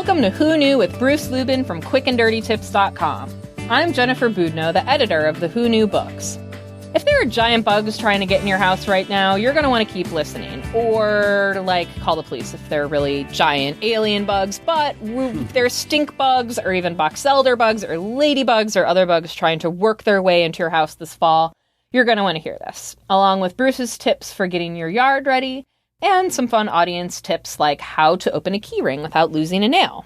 Welcome to Who Knew with Bruce Lubin from quickanddirtytips.com. I'm Jennifer Boudneau, the editor of the Who Knew books. If there are giant bugs trying to get in your house right now, you're going to want to keep listening. Or, call the police if they're really giant alien bugs. But if there's stink bugs, or even box elder bugs, or ladybugs, or other bugs trying to work their way into your house this fall, you're going to want to hear this, along with Bruce's tips for getting your yard ready, and some fun audience tips like how to open a keyring without losing a nail.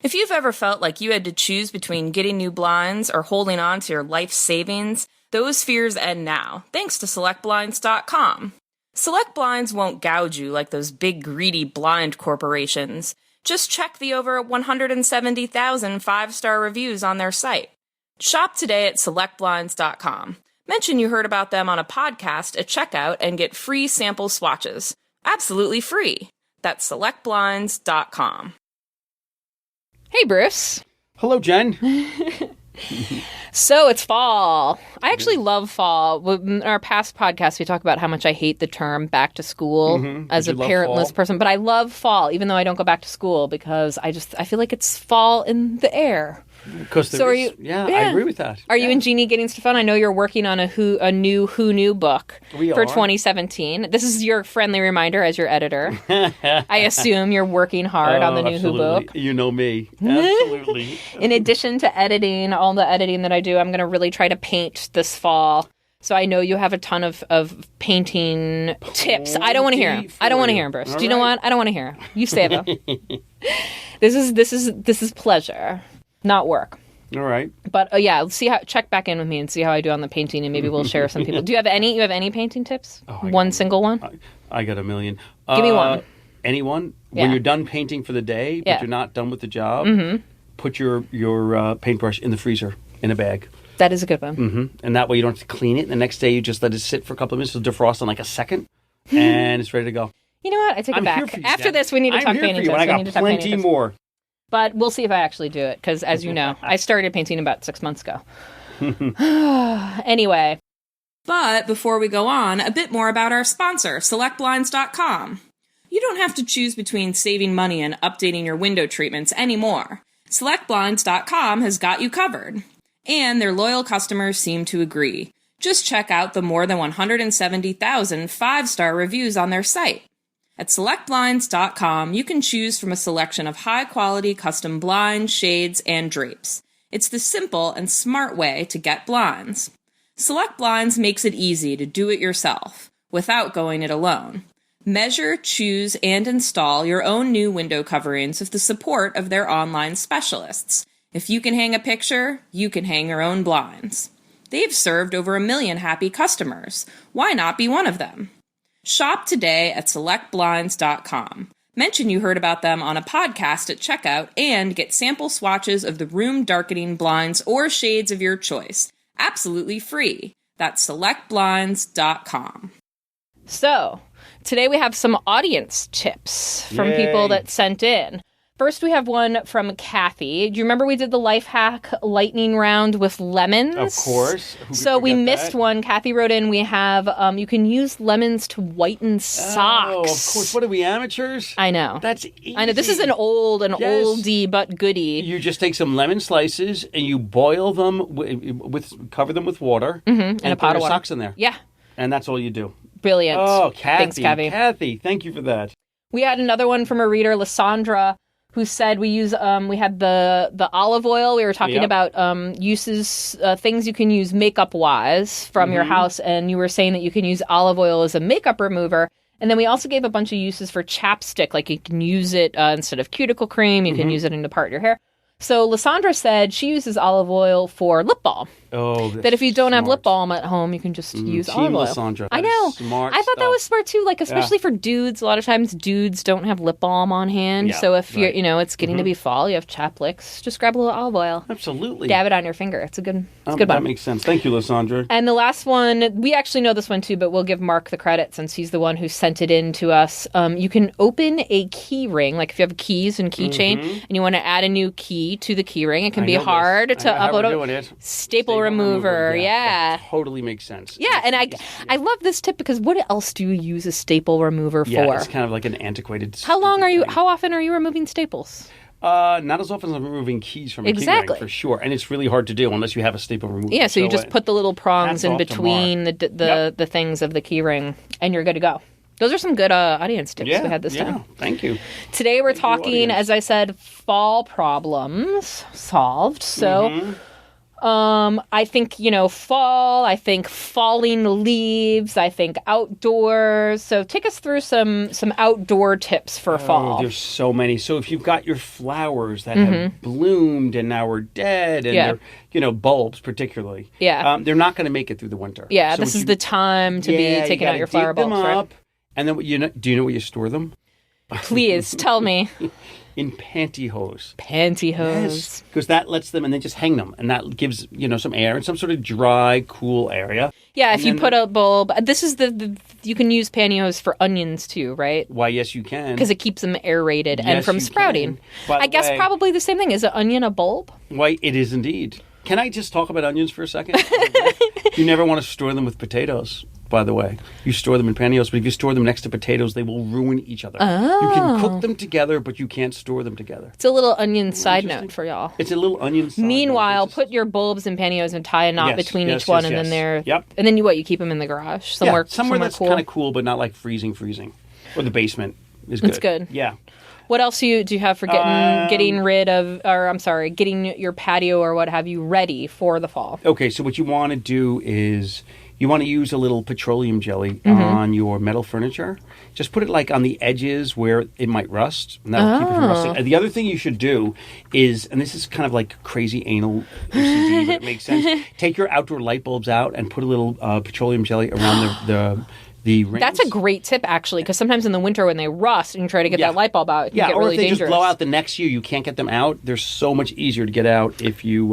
If you've ever felt like you had to choose between getting new blinds or holding on to your life savings, those fears end now, thanks to SelectBlinds.com. Select Blinds won't gouge you like those big greedy blind corporations. Just check the over 170,000 five-star reviews on their site. Shop today at SelectBlinds.com. Mention you heard about them on a podcast at checkout and get free sample swatches. Absolutely free. That's SelectBlinds.com. Hey, Bruce. Hello, Jen. So it's fall. I actually love fall. In our past podcast, we talk about how much I hate the term back to school as a parentless person. But I love fall, even though I don't go back to school, because I feel like it's fall in the air. So I agree with that. Are you and Jeannie getting stuff fun? I know you're working on a new Who Knew book for 2017. This is your friendly reminder as your editor. I assume you're working hard on the new Who book. You know me. Absolutely. In addition to editing, all the editing that I do, I'm going to really try to paint this fall. So I know you have a ton of painting tips. I don't want to hear them. I don't want to hear them, Bruce. Do you know what? I don't want to hear them. You say them. This is pleasure. Not work. All right. But check back in with me and see how I do on the painting, and maybe we'll share some people. Do you have any painting tips? One single one? I got a million. Give me one. Anyone? Yeah. When you're done painting for the day, but you're not done with the job, put your paintbrush in the freezer in a bag. That is a good one. And that way you don't have to clean it. And the next day you just let it sit for a couple of minutes. It'll defrost in like a second, and it's ready to go. You know what? I take it back. After this, we need to talk painting tips. I got plenty more. But we'll see if I actually do it, because as you know, I started painting about 6 months ago. Anyway. But before we go on, a bit more about our sponsor, SelectBlinds.com. You don't have to choose between saving money and updating your window treatments anymore. SelectBlinds.com has got you covered. And their loyal customers seem to agree. Just check out the more than 170,000 five-star reviews on their site. At SelectBlinds.com, you can choose from a selection of high-quality custom blinds, shades, and drapes. It's the simple and smart way to get blinds. Select Blinds makes it easy to do it yourself, without going it alone. Measure, choose, and install your own new window coverings with the support of their online specialists. If you can hang a picture, you can hang your own blinds. They've served over 1 million happy customers. Why not be one of them? Shop today at SelectBlinds.com. Mention you heard about them on a podcast at checkout and get sample swatches of the room darkening blinds or shades of your choice. Absolutely free. That's SelectBlinds.com. So, today we have some audience tips from people that sent in. First, we have one from Kathy. Do you remember we did the life hack lightning round with lemons? Of course. So we missed one. Kathy wrote in, we have, you can use lemons to whiten socks. Oh, of course. What are we, amateurs? I know. That's easy. I know. This is an oldie but goodie. You just take some lemon slices and you boil them, cover them with water. And a pot of water. Socks in there. Yeah. And that's all you do. Brilliant. Oh, Kathy. Thanks, Kathy. Kathy, thank you for that. We had another one from a reader, Lysandra, who said we had the olive oil. We were talking about uses, things you can use makeup-wise from your house, and you were saying that you can use olive oil as a makeup remover. And then we also gave a bunch of uses for chapstick, like you can use it instead of cuticle cream, you can use it in the part of your hair. So Lysandra said she uses olive oil for lip balm. Oh, that if you don't have lip balm at home, you can just use olive oil. Lysandra. I know. Smart I thought stuff. that was smart too. Like especially for dudes, a lot of times dudes don't have lip balm on hand. Yeah, so if you're, it's getting to be fall, you have chapped lips, just grab a little olive oil. Absolutely. Dab it on your finger. It's a good one. That makes sense. Thank you, Lysandra. And the last one, we actually know this one too, but we'll give Mark the credit since he's the one who sent it in to us. You can open a key ring, like if you have keys and keychain, and you want to add a new key to the key ring. It can be hard to upload a staple remover. Yeah. That totally makes sense. Yeah, and I love this tip because what else do you use a staple remover for? Yeah, it's kind of like an antiquated. How often are you removing staples? Not as often as I'm removing keys from a key ring, for sure. And it's really hard to do unless you have a staple remover. Yeah, so you just put the little prongs in between the things of the key ring, and you're good to go. Those are some good audience tips we had this time. Thank you. Today we're talking, as I said, fall problems solved. So I think, fall, I think falling leaves, I think outdoors. So take us through some outdoor tips for fall. There's so many. So if you've got your flowers that have bloomed and now are dead, and they're, bulbs particularly, they're not going to make it through the winter. Yeah, so this is the time to be taking out your flower bulbs, right? And then, do you know where you store them? Please, tell me. In pantyhose. Pantyhose. Because that lets them, and then just hang them. And that gives, some air in some sort of dry, cool area. Yeah, if you put a bulb, this is you can use pantyhose for onions too, right? Why, yes, you can. Because it keeps them aerated and from sprouting. I guess probably the same thing. Is an onion a bulb? Why, it is indeed. Can I just talk about onions for a second? You never want to store them with potatoes, by the way. You store them in pantyhose, but if you store them next to potatoes, they will ruin each other. Oh. You can cook them together, but you can't store them together. It's a little onion side note for y'all. It's a little onion side Meanwhile, put your bulbs in pantyhose and tie a knot between each one, and then they're... Yep. And then you keep them in the garage? Somewhere that's cool. kind of cool, but not like freezing. Or the basement is good. It's good. Yeah. What else do you have for getting your patio or what have you ready for the fall? Okay, so what you want to do is you want to use a little petroleum jelly on your metal furniture. Just put it on the edges where it might rust, and that'll keep it from rusting. And the other thing you should do is, and this is kind of like crazy anal OCD, but it makes sense. Take your outdoor light bulbs out and put a little petroleum jelly around the rings. That's a great tip, actually, because sometimes in the winter when they rust and you try to get that light bulb out, it can get really dangerous. Or if they just blow out the next year, you can't get them out. They're so much easier to get out if you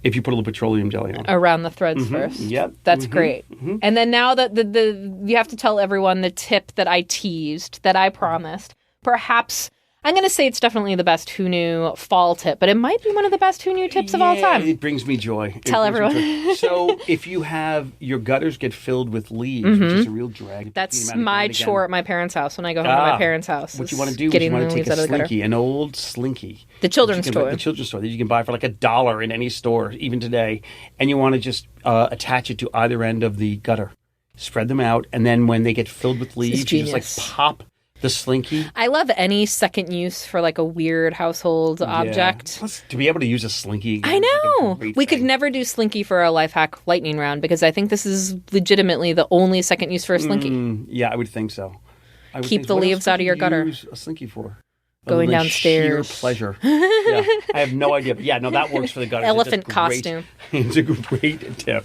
put a little petroleum jelly on. Around the threads first. Yep. That's great. And then now that you have to tell everyone the tip that I teased, that I promised. Perhaps... I'm going to say it's definitely the best Who Knew fall tip, but it might be one of the best Who Knew tips of all time. It brings me joy. Tell everyone. So if you have your gutters get filled with leaves, which is a real drag. That's my chore at my parents' house when I go home to my parents' house. What you want to do is you want to take a slinky, an old slinky. The children's store. The children's store that you can buy for $1 in any store, even today. And you want to just attach it to either end of the gutter. Spread them out, and then when they get filled with leaves, you just pop the slinky. I love any second use for a weird household object. Plus, to be able to use a slinky again, I know. We could never do slinky for a life hack lightning round because I think this is legitimately the only second use for a slinky. Yeah, I would think so. Keep the leaves out of your gutter. Use a slinky for? Going downstairs. Sheer pleasure. Yeah, I have no idea. But that works for the gutters. Elephant costume. It's a great tip.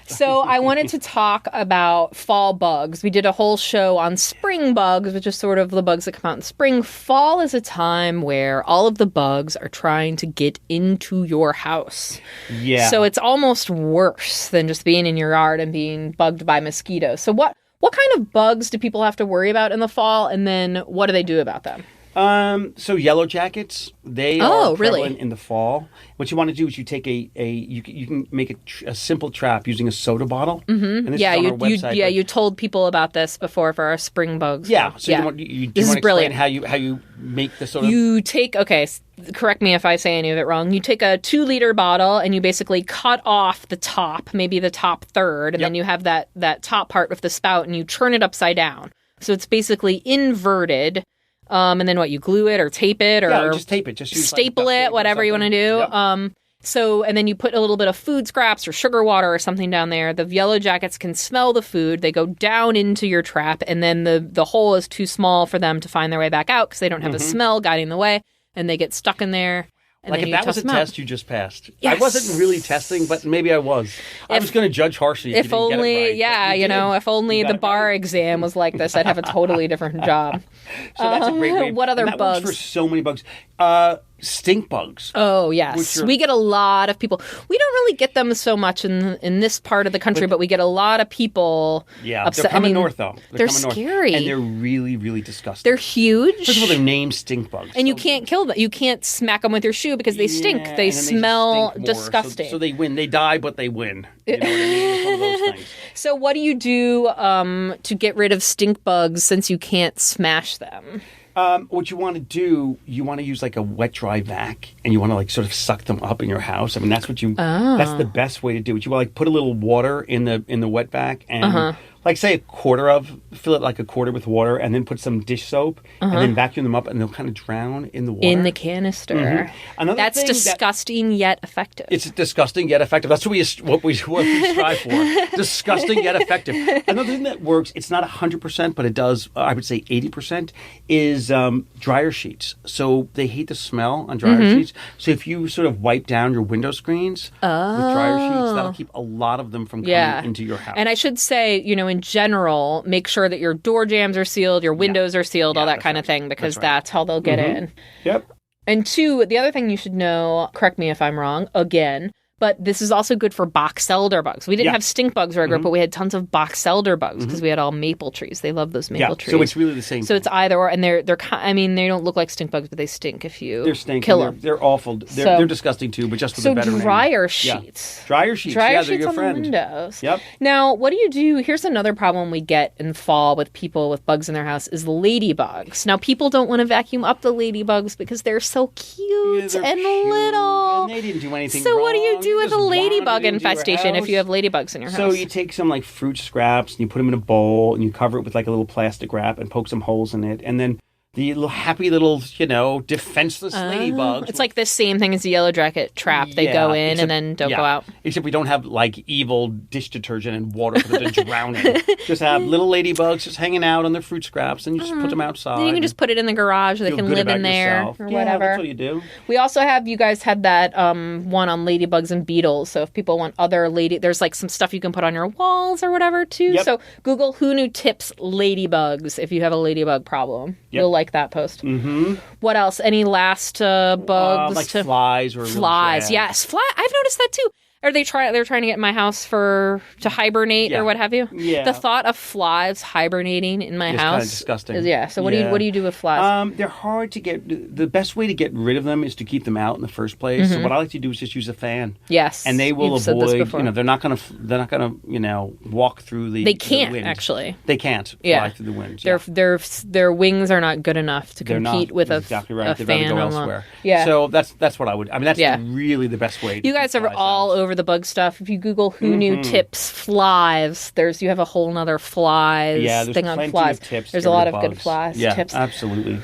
So I wanted to talk about fall bugs. We did a whole show on spring bugs, which is sort of the bugs that come out in spring. Fall is a time where all of the bugs are trying to get into your house. Yeah. So it's almost worse than just being in your yard and being bugged by mosquitoes. So what kind of bugs do people have to worry about in the fall, and then what do they do about them? So yellow jackets, they are prevalent in the fall. What you want to do is you take you can make a simple trap using a soda bottle. Mm-hmm. And this is on our website, you told people about this before for our spring bugs. Yeah. So you want to explain how you make the soda? You take, correct me if I say any of it wrong. You take a 2-liter bottle and you basically cut off the top, maybe the top third, and then you have that top part with the spout and you turn it upside down. So it's basically inverted. And then you glue it or tape it or just tape it. Just use staple it, whatever you want to do. Yep. And then you put a little bit of food scraps or sugar water or something down there. The yellow jackets can smell the food. They go down into your trap, and then the hole is too small for them to find their way back out because they don't have a smell guiding the way, and they get stuck in there. And if that was a test you just passed. Yes. I wasn't really testing, but maybe I was. I was going to judge harshly if you didn't get it right. If only the bar exam was like this, I'd have a totally different job. So that's a great way. What other bugs? Works for so many bugs. Stink bugs. Oh, yes. We get a lot of people. We don't really get them so much in this part of the country, but we get a lot of people upset. They're coming north, though. They're scary. And they're really, really disgusting. They're huge. First of all, they're named stink bugs. And you can't kill them. You can't smack them with your shoe because they stink. They smell disgusting. So they win. They die, but they win. You know what I mean? It's one of those things. So what do you do to get rid of stink bugs since you can't smash them? What you want to do, you want to use like a wet dry vac, and you want to like sort of suck them up in your house. I mean, that's what you. That's the best way to do it. You want to like put a little water in the wet vac, and like say fill it like a quarter with water, and then put some dish soap, and then vacuum them up, and they'll kind of drown in the water in the canister. That's disgusting yet effective. It's disgusting yet effective. That's what we strive for. Disgusting yet effective. Another thing that works, it's not 100%, but it does. I would say 80% is dryer sheets. So they hate the smell on dryer sheets. So if you sort of wipe down your window screens with dryer sheets, that'll keep a lot of them from coming into your house. And I should say, in general, make sure that your door jambs are sealed, your windows are sealed, all that kind of thing, because that's how they'll get in. Yep. And two, the other thing you should know, correct me if I'm wrong, again, but this is also good for box elder bugs. We didn't have stink bugs where I grew up, but we had tons of box elder bugs because we had all maple trees. They love those maple trees. So it's really the same. So it's either or, and they're they don't look like stink bugs, but they stink if you kill them. They're awful. They're disgusting too, but just with a better name. Dryer sheets. Dryer sheets. Dryer they're sheets your on friend. the windows. Yep. Now, what do you do? Here's another problem we get in fall with people with bugs in their house is ladybugs. Now, people don't want to vacuum up the ladybugs because they're so cute and little. And they didn't do anything So wrong. what do you do with a ladybug into your infestation if house. you have ladybugs in your house? So you take some like fruit scraps and you put them in a bowl and you cover it with like a little plastic wrap and poke some holes in it, and then the happy little, defenseless ladybugs. It's like the same thing as the yellow jacket trap. They go in and then don't go out. Except we don't have like evil dish detergent and water for them to drown in. Just have little ladybugs just hanging out on their fruit scraps, and you just put them outside. Then you can just put it in the garage. They can live in there or whatever. That's what you do. We also have, you guys had that one on ladybugs and beetles. So if people want other there's like some stuff you can put on your walls or whatever too. Yep. So Google Who Knew Tips Ladybugs if you have a ladybug problem. Yep. You'll like that post. Mm-hmm. What else? Any last bugs? Like flies or flies. Yes, I've noticed that too. Are they're trying to get in my house to hibernate or what have you? Yeah. The thought of flies hibernating in my house kind of disgusting. So what do you do with flies? They're hard to get. The best way to get rid of them is to keep them out in the first place. So what I like to do is just use a fan. Yes, and they will avoid. They're not gonna walk through the. They can't the wind. Actually. They can't fly through the wind. Their wings are not good enough to compete with exactly right. a They'd rather fan go elsewhere. Yeah. So that's what I would. I mean, that's really the best way. You guys are all over the bug stuff. If you Google Who Knew Tips Flies, you have a whole nother flies thing on flies. There's a lot of good flies tips. Absolutely.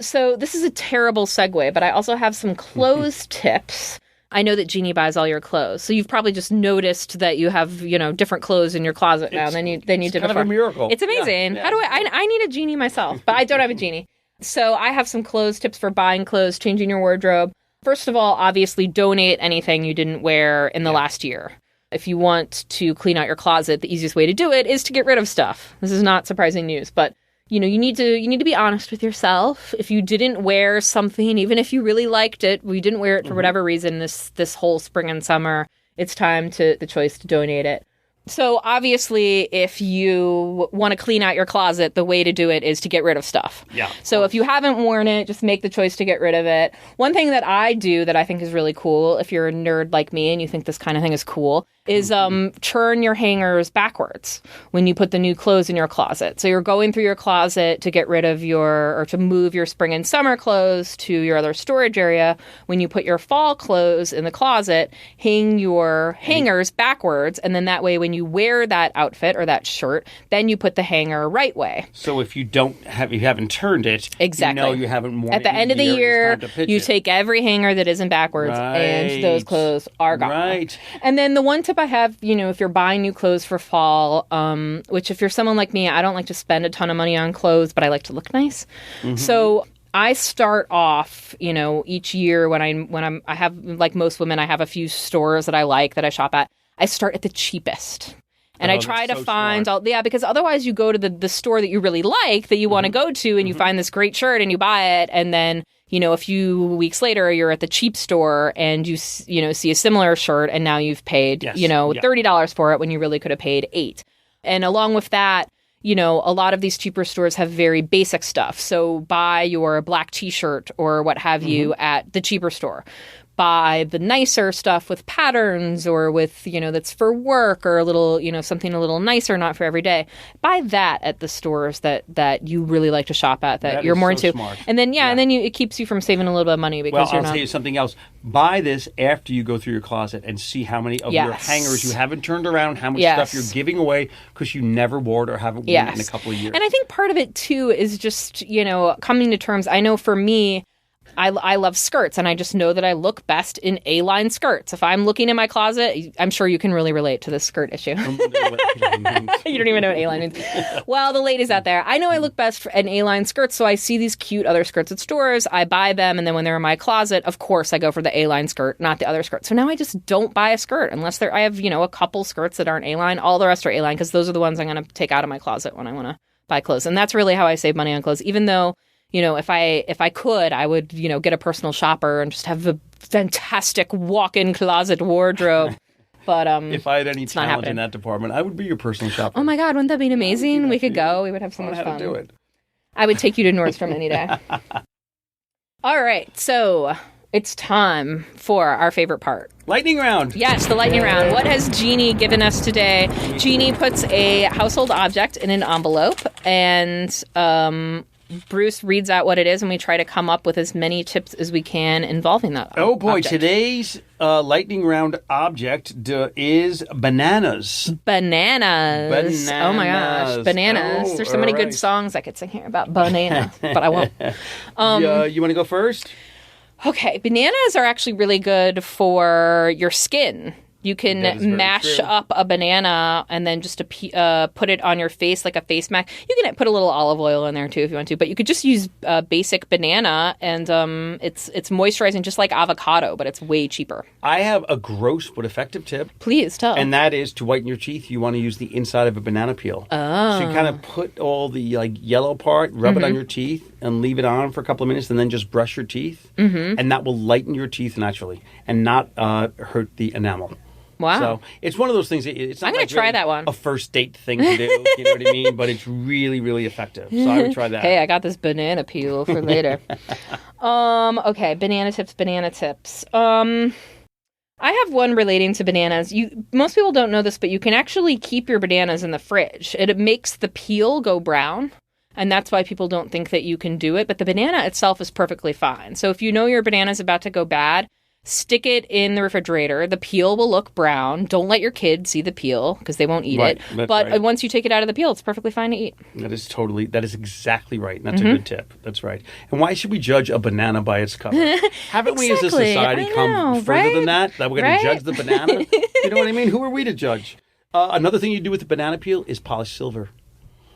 So this is a terrible segue, but I also have some clothes tips. I know that Jeannie buys all your clothes, so you've probably just noticed that you have different clothes in your closet now than you did before. It's kind of a miracle. It's amazing. Yeah. How do I need a Jeannie myself, but I don't have a Jeannie. So I have some clothes tips for buying clothes, changing your wardrobe. First of all, obviously, donate anything you didn't wear in the last year. If you want to clean out your closet, the easiest way to do it is to get rid of stuff. This is not surprising news, but you need to be honest with yourself. If you didn't wear something, even if you really liked it, you didn't wear it for whatever reason this whole spring and summer, it's time the choice to donate it. So obviously, if you want to clean out your closet, the way to do it is to get rid of stuff. Yeah. So if you haven't worn it, just make the choice to get rid of it. One thing that I do that I think is really cool, if you're a nerd like me and you think this kind of thing is cool, is turn your hangers backwards when you put the new clothes in your closet. So you're going through your closet to get rid of to move your spring and summer clothes to your other storage area. When you put your fall clothes in the closet, hang your hangers backwards, and then that way when you wear that outfit or that shirt, then you put the hanger right way. So if you haven't turned it, exactly. You haven't worn it. At the end of the year, you take every hanger that isn't backwards, and those clothes are gone. Right. And then the one tip I have, if you're buying new clothes for fall, which if you're someone like me, I don't like to spend a ton of money on clothes, but I like to look nice. Mm-hmm. So I start off, each year when I have, like most women, I have a few stores that I like that I shop at. I start at the cheapest. And I try to find because otherwise you go to the store that you really like, that you want to go to, and you find this great shirt and you buy it, and then a few weeks later you're at the cheap store and you see a similar shirt, and now you've paid $30 for it when you really could have paid $8. And along with that, a lot of these cheaper stores have very basic stuff. So buy your black t-shirt or what have you at the cheaper store. buy the nicer stuff with patterns or with, that's for work or a little, something a little nicer, not for every day. Buy that at the stores that you really like to shop at, that you're more into. Smart. And then, and then it keeps you from saving a little bit of money because I'll tell you something else. Buy this after you go through your closet and see how many of your hangers you haven't turned around, how much stuff you're giving away because you never wore it or haven't worn it in a couple of years. And I think part of it, too, is just, coming to terms. I know for me, I love skirts, and I just know that I look best in A-line skirts. If I'm looking in my closet, I'm sure you can really relate to this skirt issue. You don't even know what A-line means. Well, the ladies out there, I know I look best in A-line skirts, so I see these cute other skirts at stores, I buy them, and then when they're in my closet, of course, I go for the A-line skirt, not the other skirt. So now I just don't buy a skirt unless I have, a couple skirts that aren't A-line. All the rest are A-line because those are the ones I'm going to take out of my closet when I want to buy clothes. And that's really how I save money on clothes, even though if I could, I would, get a personal shopper and just have a fantastic walk-in closet wardrobe. But if I had any talent in that department, I would be your personal shopper. Oh my God, wouldn't that be amazing? We could go. We would have so much fun. How to do it. I would take you to Nordstrom any day. All right, so it's time for our favorite part. Lightning round. Yes, the lightning round. What has Jeannie given us today? Jeannie puts a household object in an envelope, and Bruce reads out what it is, and we try to come up with as many tips as we can involving that Oh, boy. object. Today's lightning round object is bananas. Bananas. Oh, my gosh. Bananas. There's so many good songs I could sing here about bananas, but I won't. You want to go first? Okay. Bananas are actually really good for your skin. You can mash up a banana and then just put it on your face like a face mask. You can put a little olive oil in there too if you want to, but you could just use basic banana, and it's moisturizing just like avocado, but it's way cheaper. I have a gross but effective tip. Please tell. And that is to whiten your teeth. You want to use the inside of a banana peel. Oh. So you kind of put all the yellow part, rub it on your teeth, and leave it on for a couple of minutes, and then just brush your teeth, and that will lighten your teeth naturally and not hurt the enamel. Wow. So it's one of those things. It's not I'm going to try that one. A first date thing to do, you know what I mean? But it's really, really effective. So I would try that. Hey, I got this banana peel for later. Okay, banana tips. I have one relating to bananas. Most people don't know this, but you can actually keep your bananas in the fridge. It makes the peel go brown. And that's why people don't think that you can do it. But the banana itself is perfectly fine. So if you know your banana is about to go bad, stick it in the refrigerator. The peel will look brown. Don't let your kids see the peel because they won't eat it. But once you take it out of the peel, it's perfectly fine to eat. That is exactly right. And that's a good tip. That's right. And why should we judge a banana by its cover? Haven't we as a society come further than that? That we're going to judge the banana? You know what I mean? Who are we to judge? Another thing you do with the banana peel is polish silver.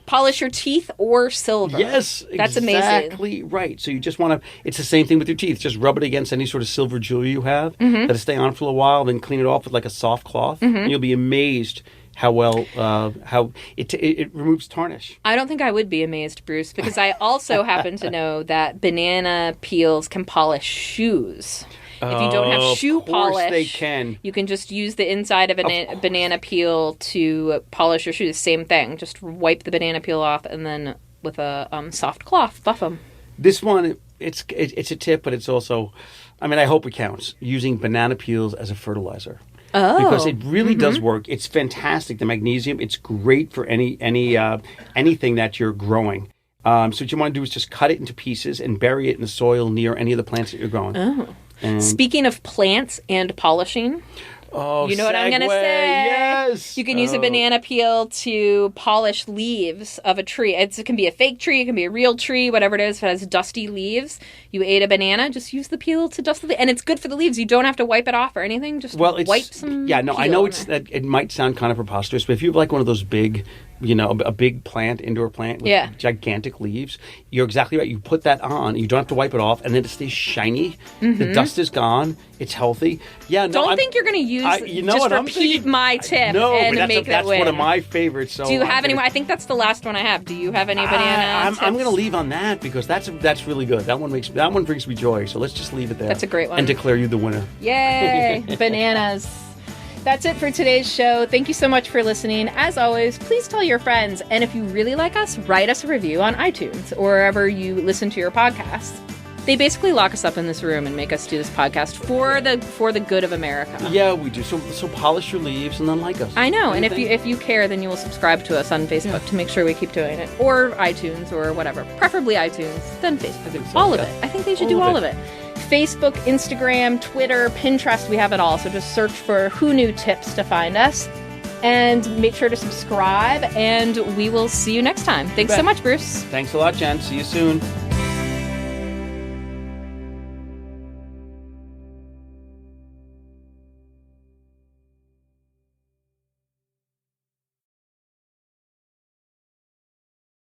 Polish your teeth or silver. Yes, that's exactly amazing. Right. So you just want to, it's the same thing with your teeth. Just rub it against any sort of silver jewelry you have. Let it stay on for a while, then clean it off with like a soft cloth. And you'll be amazed how well, how it removes tarnish. I don't think I would be amazed, Bruce, because I also happen to know that banana peels can polish shoes. If you don't have shoe polish, they can. You can just use the inside of a banana peel to polish your shoes. Same thing. Just wipe the banana peel off and then with a soft cloth, buff them. This one, it's a tip, but it's also, I hope it counts, using banana peels as a fertilizer. Oh. Because it really does work. It's fantastic. The magnesium, it's great for anything that you're growing. So what you want to do is just cut it into pieces and bury it in the soil near any of the plants that you're growing. Oh. Speaking of plants and polishing, you know what I'm going to say? Yes. You can use a banana peel to polish leaves of a tree. It can be a fake tree, it can be a real tree, whatever it is. If it has dusty leaves, you ate a banana, just use the peel to dust the leaves. And it's good for the leaves. You don't have to wipe it off or anything. Just wipe some I know it might sound kind of preposterous, but if you have like one of those big, a big plant, indoor plant with gigantic leaves, you're exactly right. You put that on, you don't have to wipe it off, and then it stays shiny. The dust is gone. It's healthy. Yeah, no, don't think you're going to use repeat my tip and make that win. That's one of my favorites. So do you have any more? I think that's the last one I have. Do you have any banana tips? I'm going to leave on that because that's really good. That one brings me joy. So let's just leave it there. That's a great one. And declare you the winner. Yay! Bananas. That's it for today's show. Thank you so much for listening. As always, please tell your friends. And if you really like us, write us a review on iTunes or wherever you listen to your podcasts. They basically lock us up in this room and make us do this podcast for the good of America. Yeah, we do. So polish your leaves and then like us. I know, and if you care, then you will subscribe to us on Facebook to make sure we keep doing it, or iTunes, or whatever. Preferably iTunes, then Facebook. I think so, all of yeah. it. I think they should do all of it. Facebook, Instagram, Twitter, Pinterest, we have it all. So just search for Who Knew Tips to find us. And make sure to subscribe, and we will see you next time. Thanks so much, Bruce. Thanks a lot, Jen. See you soon.